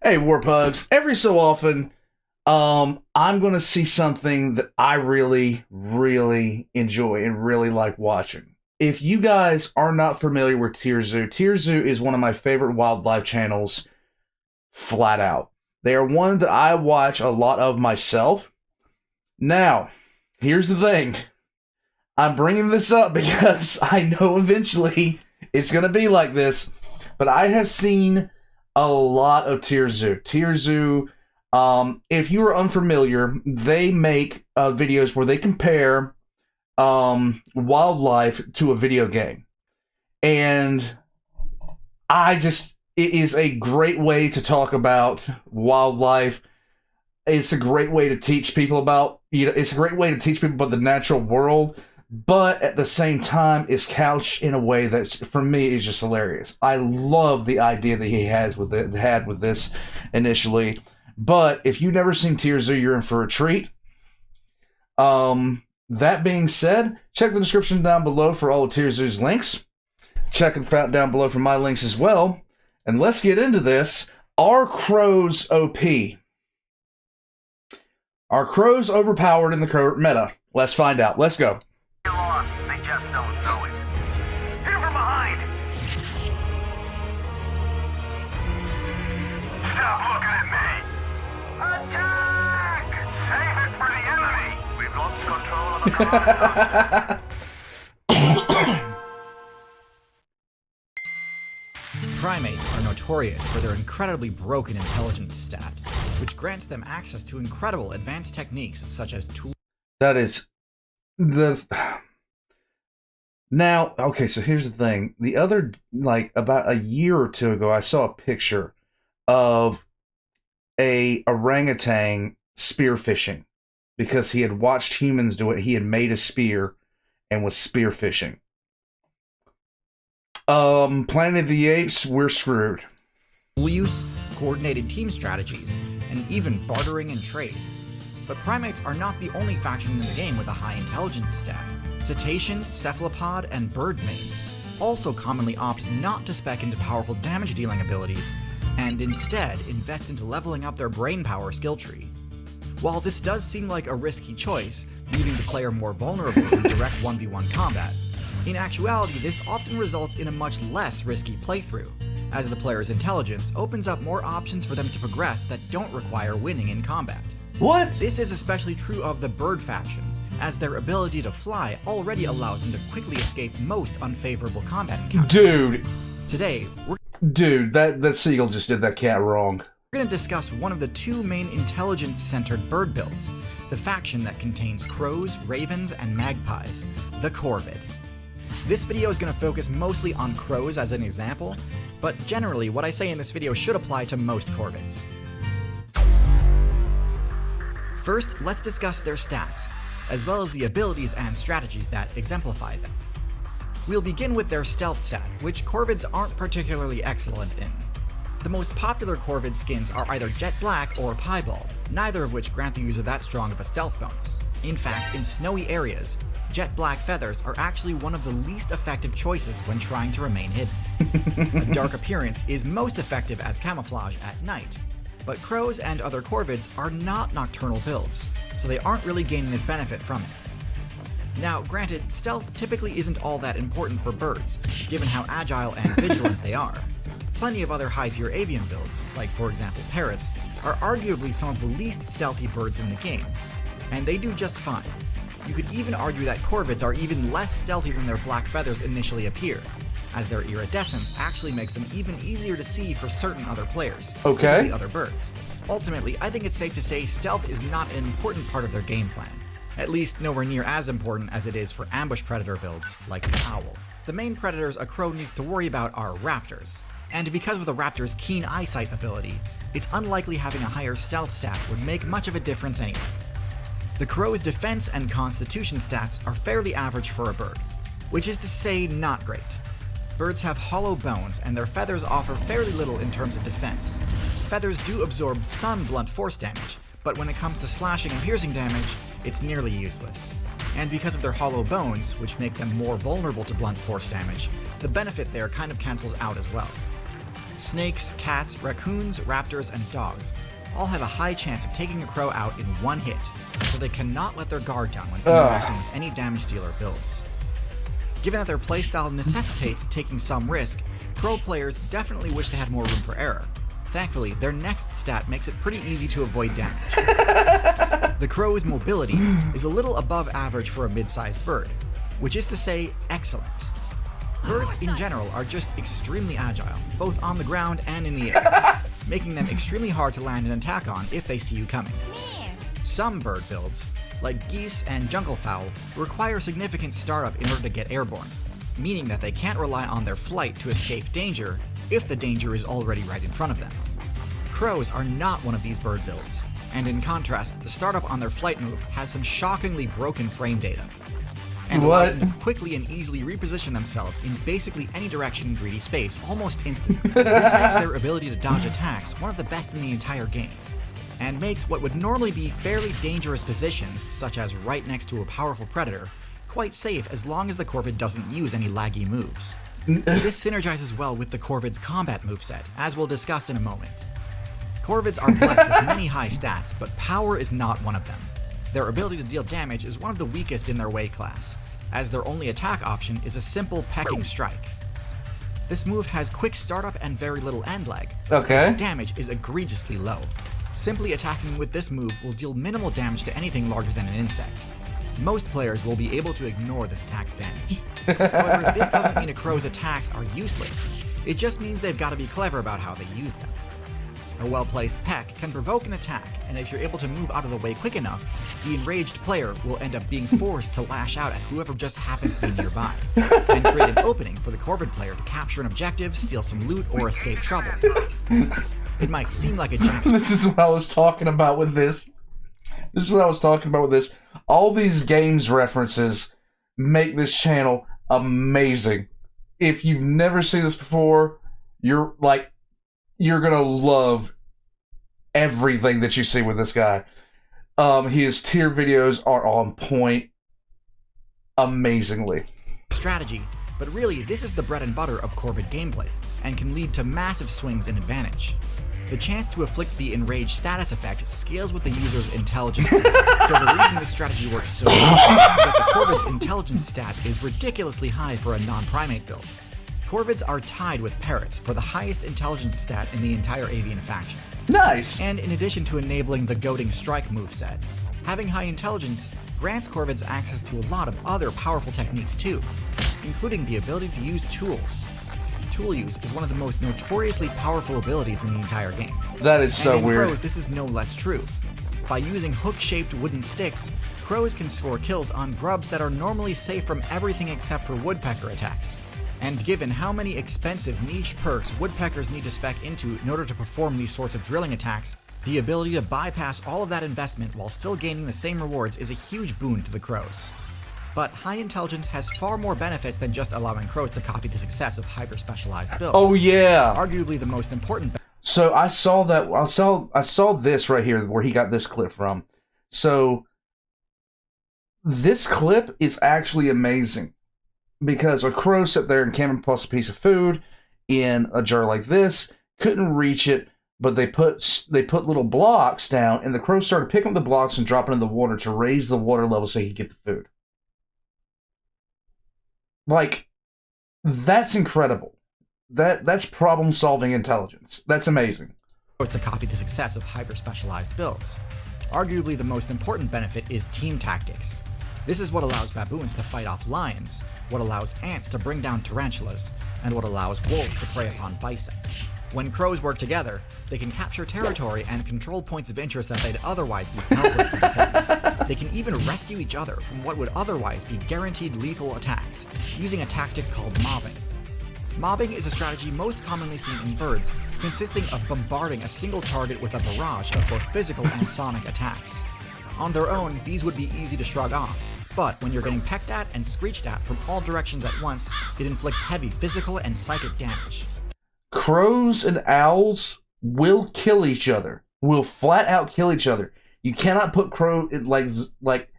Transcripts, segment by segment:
Hey, Warpugs. Every so often, I'm going to see something that I really, really enjoy and really like watching. If you guys are not familiar with TierZoo, TierZoo is one of my favorite wildlife channels, flat out. They are one that I watch a lot of myself. Now, here's the thing. I'm bringing this up because I know eventually it's going to be like this, but I have seen a lot of TierZoo. TierZoo, if you are unfamiliar, they make videos where they compare wildlife to a video game. And it is a great way to talk about wildlife. It's a great way to teach people about, it's a great way to teach people about the natural world. But at the same time, it's couched in a way that, for me, is just hilarious. I love the idea that he had with this initially. But if you've never seen TierZoo, you're in for a treat. That being said, check the description down below for all of TierZoo's links. Check it out down below for my links as well. And let's get into this. Are crows OP? Are crows overpowered in the current meta? Let's find out. Let's go. They just don't know it. Hit him from behind! Stop looking at me! Attack! Save it for the enemy! We've lost control of the car. Primates are notorious for their incredibly broken intelligence stat, which grants them access to incredible advanced techniques such as tools. That is now, okay, so here's the thing. The other, about a year or two ago, I saw a picture of a orangutan spearfishing because he had watched humans do it. He had made a spear and was spearfishing. Planet of the Apes, we're screwed. Use, coordinated team strategies, and even bartering and trade. But primates are not the only faction in the game with a high intelligence stat. Cetacean, cephalopod, and bird mates also commonly opt not to spec into powerful damage-dealing abilities, and instead invest into leveling up their brainpower skill tree. While this does seem like a risky choice, leaving the player more vulnerable in direct 1v1 combat, in actuality this often results in a much less risky playthrough, as the player's intelligence opens up more options for them to progress that don't require winning in combat. What? This is especially true of the bird faction, as their ability to fly already allows them to quickly escape most unfavorable combat encounters. Dude. Today, that seagull just did that cat wrong. We're going to discuss one of the two main intelligence-centered bird builds, the faction that contains crows, ravens, and magpies, the corvid. This video is going to focus mostly on crows as an example, but generally what I say in this video should apply to most corvids. First, let's discuss their stats, as well as the abilities and strategies that exemplify them. We'll begin with their stealth stat, which corvids aren't particularly excellent in. The most popular corvid skins are either jet black or piebald, neither of which grant the user that strong of a stealth bonus. In fact, in snowy areas, jet black feathers are actually one of the least effective choices when trying to remain hidden. A dark appearance is most effective as camouflage at night, but crows and other corvids are not nocturnal builds, so they aren't really gaining this benefit from it. Now, granted, stealth typically isn't all that important for birds, given how agile and vigilant they are. Plenty of other high-tier avian builds, like for example parrots, are arguably some of the least stealthy birds in the game, and they do just fine. You could even argue that corvids are even less stealthy than their black feathers initially appear, as their iridescence actually makes them even easier to see for certain other players, okay, the other birds. Ultimately, I think it's safe to say stealth is not an important part of their game plan, at least nowhere near as important as it is for ambush predator builds like the owl. The main predators a crow needs to worry about are raptors, and because of the raptor's keen eyesight ability, it's unlikely having a higher stealth stat would make much of a difference anyway. The crow's defense and constitution stats are fairly average for a bird, which is to say not great. Birds have hollow bones, and their feathers offer fairly little in terms of defense. Feathers do absorb some blunt force damage, but when it comes to slashing and piercing damage, it's nearly useless. And because of their hollow bones, which make them more vulnerable to blunt force damage, the benefit there kind of cancels out as well. Snakes, cats, raccoons, raptors, and dogs all have a high chance of taking a crow out in one hit, so they cannot let their guard down when interacting with any damage dealer builds. Given that their playstyle necessitates taking some risk, crow players definitely wish they had more room for error. Thankfully, their next stat makes it pretty easy to avoid damage. The crow's mobility is a little above average for a mid-sized bird, which is to say, excellent. Birds in general are just extremely agile, both on the ground and in the air, making them extremely hard to land an attack on if they see you coming. Some bird builds, like geese and junglefowl, require significant startup in order to get airborne, meaning that they can't rely on their flight to escape danger if the danger is already right in front of them. Crows are not one of these bird builds, and in contrast, the startup on their flight move has some shockingly broken frame data, and allows them to quickly and easily reposition themselves in basically any direction in 3D space almost instantly. This makes their ability to dodge attacks one of the best in the entire game, and makes what would normally be fairly dangerous positions, such as right next to a powerful predator, quite safe as long as the Corvid doesn't use any laggy moves. This synergizes well with the Corvid's combat moveset, as we'll discuss in a moment. Corvids are blessed with many high stats, but power is not one of them. Their ability to deal damage is one of the weakest in their weight class, as their only attack option is a simple pecking strike. This move has quick startup and very little end lag. Its damage is egregiously low. Simply attacking with this move will deal minimal damage to anything larger than an insect. Most players will be able to ignore this attack's damage. However, this doesn't mean a crow's attacks are useless. It just means they've got to be clever about how they use them. A well-placed peck can provoke an attack, and if you're able to move out of the way quick enough, the enraged player will end up being forced to lash out at whoever just happens to be nearby, and create an opening for the Corvid player to capture an objective, steal some loot, or escape trouble. It might seem like a cheap... This is what I was talking about with this. All these games references make this channel amazing. If you've never seen this before, you're gonna love everything that you see with this guy. His tier videos are on point amazingly. Strategy, but really this is the bread and butter of Corvid gameplay, and can lead to massive swings in advantage. The chance to afflict the enraged status effect scales with the user's intelligence, so the reason this strategy works so well is that the Corvid's intelligence stat is ridiculously high for a non-primate build. Corvids are tied with parrots for the highest intelligence stat in the entire avian faction. Nice! And in addition to enabling the goading strike moveset, having high intelligence grants Corvids access to a lot of other powerful techniques too, including the ability to use tools. Tool use is one of the most notoriously powerful abilities in the entire game. That is so and in weird. Crows, this is no less true. By using hook-shaped wooden sticks, crows can score kills on grubs that are normally safe from everything except for woodpecker attacks. And given how many expensive niche perks woodpeckers need to spec into in order to perform these sorts of drilling attacks, the ability to bypass all of that investment while still gaining the same rewards is a huge boon to the crows. But high intelligence has far more benefits than just allowing crows to copy the success of hyper-specialized builds. Oh yeah! Arguably the most important. So I saw this right here where he got this clip from. So this clip is actually amazing because a crow sat there and came and plus a piece of food in a jar like this, couldn't reach it, but they put little blocks down, and the crow started picking up the blocks and dropping in the water to raise the water level so he could get the food. Like, that's incredible. That's problem-solving intelligence. That's amazing. To copy the success of hyper-specialized builds. Arguably the most important benefit is team tactics. This is what allows baboons to fight off lions, what allows ants to bring down tarantulas, and what allows wolves to prey upon bison. When crows work together, they can capture territory and control points of interest that they'd otherwise be helpless to defend. They can even rescue each other from what would otherwise be guaranteed lethal attacks, using a tactic called mobbing. Mobbing is a strategy most commonly seen in birds, consisting of bombarding a single target with a barrage of both physical and sonic attacks. On their own, these would be easy to shrug off, but when you're getting pecked at and screeched at from all directions at once, it inflicts heavy physical and psychic damage. Crows and owls will kill each other. Will flat out kill each other. You cannot put crow like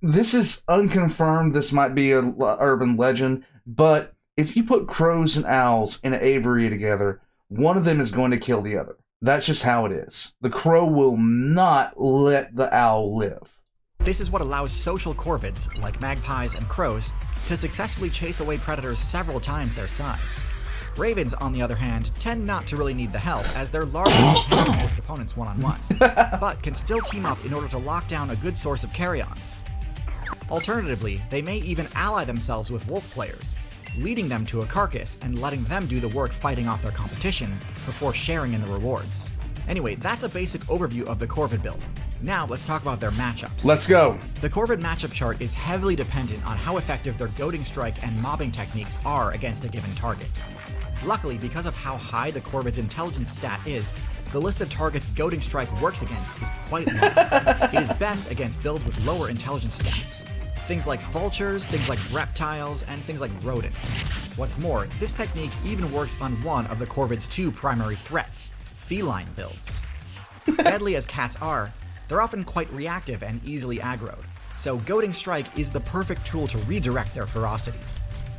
this is unconfirmed. This might be a urban legend, but if you put crows and owls in an aviary together, one of them is going to kill the other. That's just how it is. The crow will not let the owl live. This is what allows social corvids, like magpies and crows, to successfully chase away predators several times their size. Ravens, on the other hand, tend not to really need the help, as they're larger to handle most opponents one-on-one, but can still team up in order to lock down a good source of carry-on. Alternatively, they may even ally themselves with wolf players, leading them to a carcass and letting them do the work fighting off their competition before sharing in the rewards. Anyway, that's a basic overview of the Corvid build. Now let's talk about their matchups. Let's go. The Corvid matchup chart is heavily dependent on how effective their goading strike and mobbing techniques are against a given target. Luckily, because of how high the Corvid's intelligence stat is, the list of targets goading strike works against is quite long. It is best against builds with lower intelligence stats. Things like vultures, things like reptiles, and things like rodents. What's more, this technique even works on one of the Corvid's two primary threats, feline builds. Deadly as cats are, they're often quite reactive and easily aggroed, so goading strike is the perfect tool to redirect their ferocity.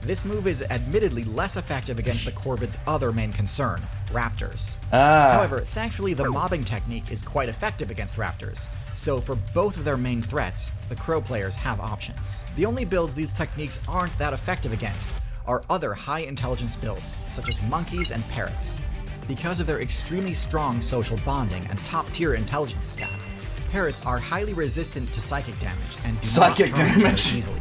This move is admittedly less effective against the Corvid's other main concern, raptors. However, thankfully the mobbing technique is quite effective against raptors, so for both of their main threats, the crow players have options. The only builds these techniques aren't that effective against are other high intelligence builds, such as monkeys and parrots. Because of their extremely strong social bonding and top tier intelligence stat, parrots are highly resistant to psychic damage and do not turn each other easily.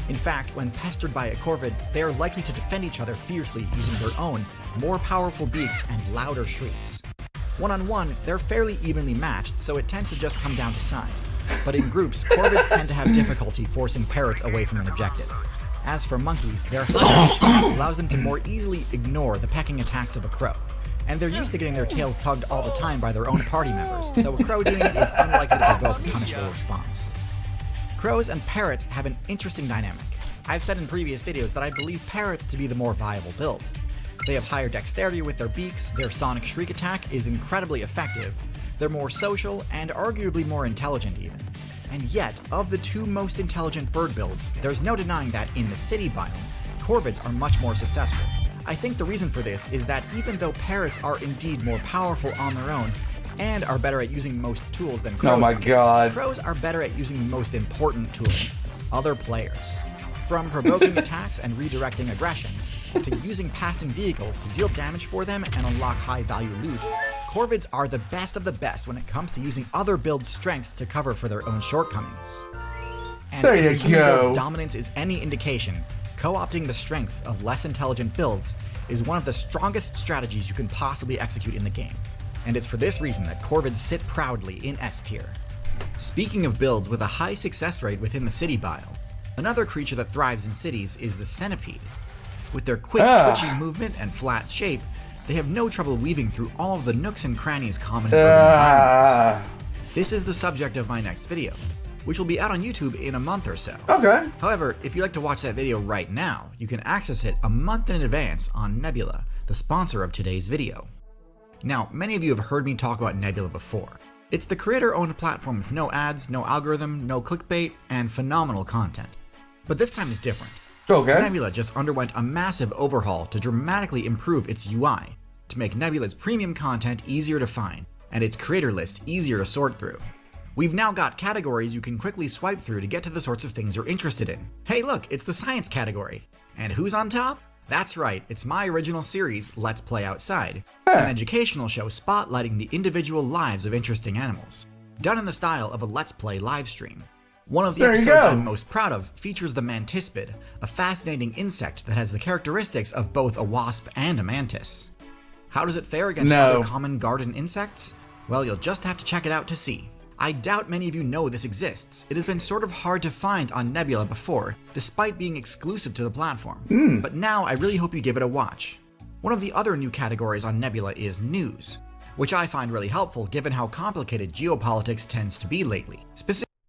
In fact, when pestered by a corvid, they are likely to defend each other fiercely using their own, more powerful beaks and louder shrieks. One-on-one, they're fairly evenly matched, so it tends to just come down to size. But in groups, corvids tend to have difficulty forcing parrots away from an objective. As for monkeys, their high HP allows them to more easily ignore the pecking attacks of a crow. And they're used to getting their tails tugged all the time by their own party members, so a crow doing it is unlikely to provoke a punishable response. Crows and parrots have an interesting dynamic. I've said in previous videos that I believe parrots to be the more viable build. They have higher dexterity with their beaks, their sonic shriek attack is incredibly effective, they're more social, and arguably more intelligent even. And yet, of the two most intelligent bird builds, there's no denying that in the city biome, corvids are much more successful. I think the reason for this is that even though parrots are indeed more powerful on their own, and are better at using most tools than crows. Oh my god. Crows are better at using the most important tool, other players. From provoking attacks and redirecting aggression, to using passing vehicles to deal damage for them and unlock high-value loot, corvids are the best of the best when it comes to using other build strengths to cover for their own shortcomings. And there if you the go. build's dominance is any indication, co-opting the strengths of less intelligent builds is one of the strongest strategies you can possibly execute in the game. And it's for this reason that corvids sit proudly in S tier. Speaking of builds with a high success rate within the city biome, another creature that thrives in cities is the centipede. With their quick, twitchy movement and flat shape, they have no trouble weaving through all of the nooks and crannies common in urban environments. This is the subject of my next video, which will be out on YouTube in a month or so. Okay. However, if you'd like to watch that video right now, you can access it a month in advance on Nebula, the sponsor of today's video. Now, many of you have heard me talk about Nebula before. It's the creator-owned platform with no ads, no algorithm, no clickbait, and phenomenal content. But this time is different. Okay. Nebula just underwent a massive overhaul to dramatically improve its UI, to make Nebula's premium content easier to find, and its creator list easier to sort through. We've now got categories you can quickly swipe through to get to the sorts of things you're interested in. Hey look, it's the science category. And who's on top? That's right, it's my original series, Let's Play Outside, an educational show spotlighting the individual lives of interesting animals, done in the style of a Let's Play livestream. One of the episodes I'm most proud of features the mantispid, a fascinating insect that has the characteristics of both a wasp and a mantis. How does it fare against other common garden insects? Well, you'll just have to check it out to see. I doubt many of you know this exists. It has been sort of hard to find on Nebula before, despite being exclusive to the platform. But now I really hope you give it a watch. One of the other new categories on Nebula is news, which I find really helpful given how complicated geopolitics tends to be lately.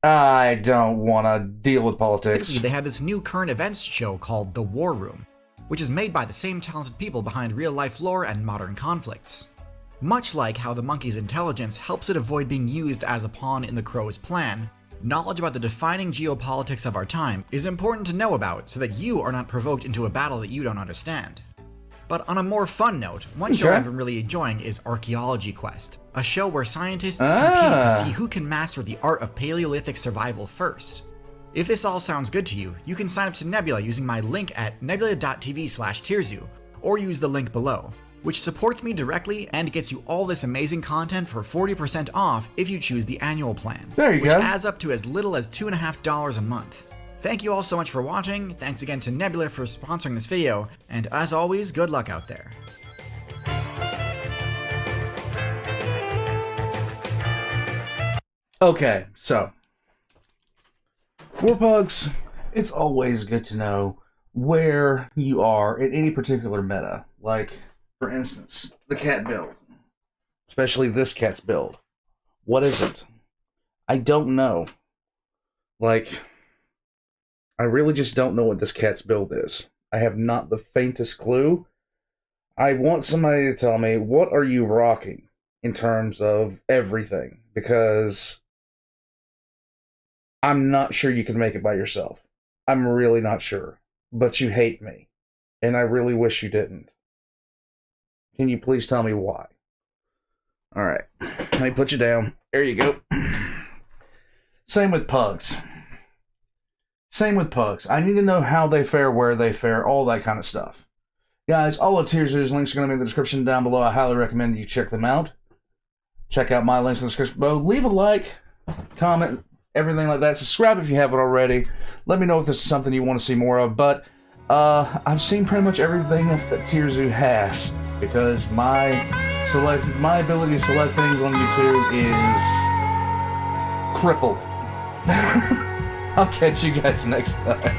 I don't want to deal with politics. They have this new current events show called The War Room, which is made by the same talented people behind real-life lore and modern conflicts. Much like how the monkey's intelligence helps it avoid being used as a pawn in the crow's plan, Knowledge about the defining geopolitics of our time is important to know about so that you are not provoked into a battle that you don't understand. But on a more fun note, one show I've been really enjoying is Archaeology Quest, a show where scientists compete to see who can master the art of Paleolithic survival first. If this all sounds good to you, you can sign up to Nebula using my link at nebula.tv/TierZoo, or use the link below, which supports me directly and gets you all this amazing content for 40% off if you choose the annual plan, which adds up to as little as $2.50 a month. Thank you all so much for watching, thanks again to Nebula for sponsoring this video, and as always, good luck out there. Okay, so Warpugs, it's always good to know where you are in any particular meta. Like, for instance, the cat build. Especially this cat's build. What is it? I don't know. Like, I really just don't know what this cat's build is. I have not the faintest clue. I want somebody to tell me, what are you rocking in terms of everything? Because I'm not sure you can make it by yourself. I'm really not sure. But you hate me. And I really wish you didn't. Can you please tell me why? Alright. Let me put you down. There you go. Same with pugs. Same with pugs. I need to know how they fare, where they fare, all that kind of stuff. Guys, all of TierZoo's links are going to be in the description down below. I highly recommend you check them out. Check out my links in the description below. Leave a like, comment, everything like that. Subscribe if you haven't already. Let me know if this is something you want to see more of. But I've seen pretty much everything that TierZoo has, because my ability to select things on YouTube is crippled. I'll catch you guys next time.